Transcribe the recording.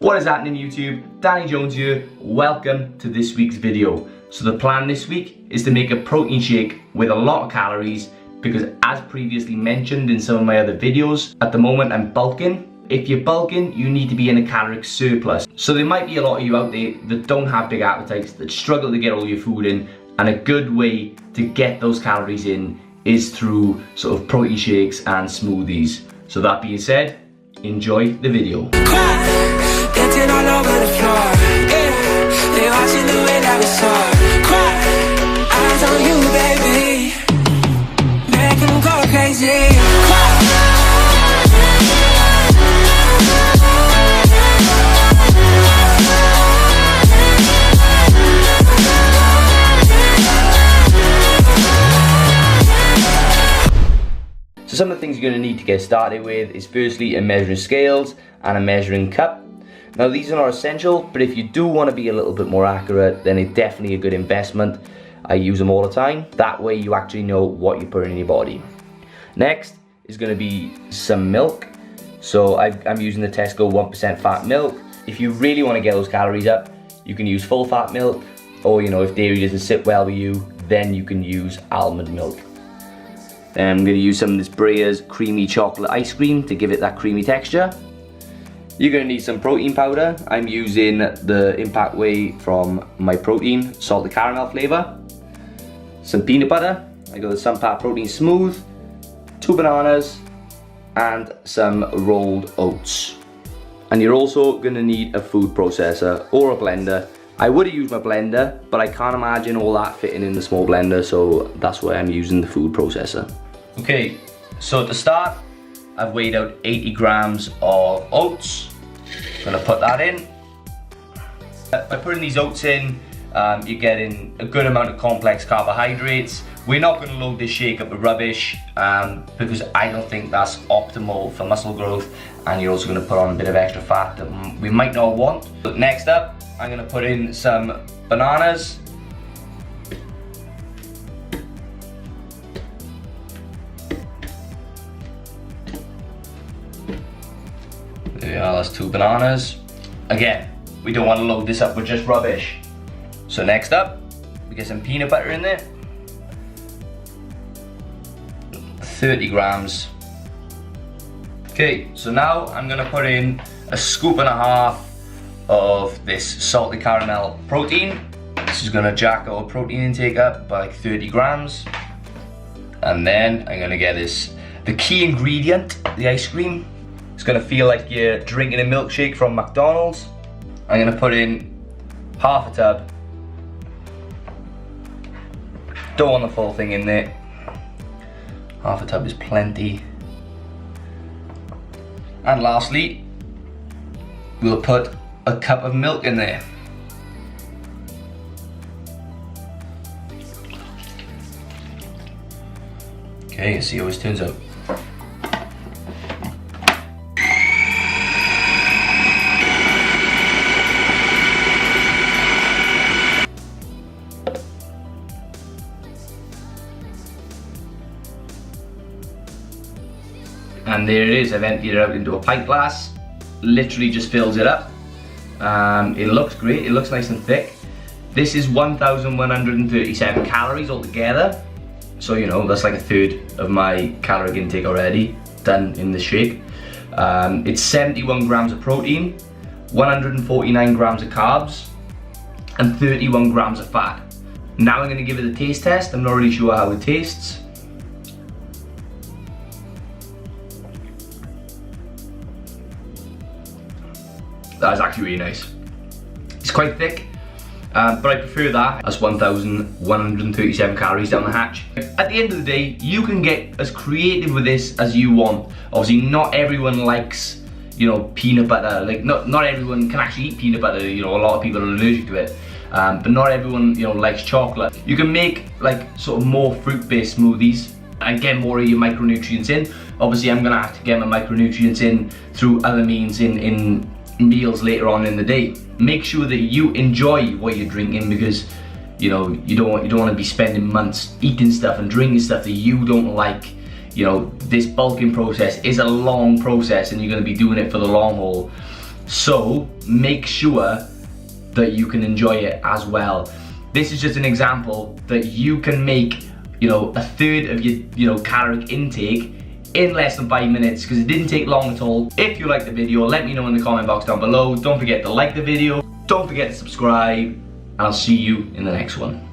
What is happening YouTube? Danny Jones here. Welcome to this week's video. So the plan this week is to make a protein shake with a lot of calories because as previously mentioned in some of my other videos, at the moment I'm bulking. If you're bulking, you need to be in a caloric surplus. So there might be a lot of you out there that don't have big appetites, that struggle to get all your food in, and a good way to get those calories in is through sort of protein shakes and smoothies. So that being said, enjoy the video. Dancing all over the floor, yeah. They watching the way that we soar. Cry, eyes on you, baby. Make them go crazy. So some of the things you're going to need to get started with is firstly a measuring scales and a measuring cup. Now these are not essential, but if you do want to be a little bit more accurate, then it's definitely a good investment. I use them all the time. That way you actually know what you're putting in your body. Next is going to be some milk. So I'm using the Tesco 1% fat milk. If you really want to get those calories up, you can use full fat milk, or if dairy doesn't sit well with you, then you can use almond milk. Then I'm going to use some of this Breyer's creamy chocolate ice cream to give it that creamy texture. You're going to need some protein powder. I'm using the Impact Whey from My Protein salted caramel flavour. Some peanut butter. I got the Sunpat Protein Smooth. 2 bananas and some rolled oats. And you're also going to need a food processor or a blender. I would have used my blender, but I can't imagine all that fitting in the small blender, so that's why I'm using the food processor. Okay, so to start, I've weighed out 80 grams of oats. I'm gonna put that in. By putting these oats in, you're getting a good amount of complex carbohydrates. We're not gonna load this shake up with rubbish because I don't think that's optimal for muscle growth, and you're also gonna put on a bit of extra fat that we might not want. But next up, I'm gonna put in some bananas. There we are, that's 2 bananas. Again, we don't want to load this up with just rubbish. So next up, we get some peanut butter in there. 30 grams. Okay, so now I'm gonna put in a 1.5 scoops of this salted caramel protein. This is gonna jack our protein intake up by like 30 grams. And then I'm gonna get the key ingredient, the ice cream. It's gonna feel like you're drinking a milkshake from McDonald's. I'm gonna put in half a tub. Don't want the full thing in there. Half a tub is plenty. And lastly, we'll put a cup of milk in there. Okay, see how this turns out. And there it is, I've emptied it out into a pint glass. Literally just fills it up. It looks great, it looks nice and thick. This is 1,137 calories altogether. So that's like a third of my caloric intake already done in the shake. It's 71 grams of protein, 149 grams of carbs, and 31 grams of fat. Now I'm gonna give it a taste test. I'm not really sure how it tastes. That is actually really nice. It's quite thick, but I prefer that as 1,137 calories down the hatch. At the end of the day, you can get as creative with this as you want. Obviously, not everyone likes, peanut butter. Like, not everyone can actually eat peanut butter. A lot of people are allergic to it. But not everyone, likes chocolate. You can make like sort of more fruit-based smoothies and get more of your micronutrients in. Obviously, I'm gonna have to get my micronutrients in through other means in meals later on in the day. Make sure that you enjoy what you're drinking, because you don't want to be spending months eating stuff and drinking stuff that you don't like. This bulking process is a long process, and you're going to be doing it for the long haul. So make sure that you can enjoy it as well. This is just an example that you can make, you know, a third of your, you know, caloric intake in less than 5 minutes, because it didn't take long at all. If you liked the video, let me know in the comment box down below. Don't forget to like the video, don't forget to subscribe, and I'll see you in the next one.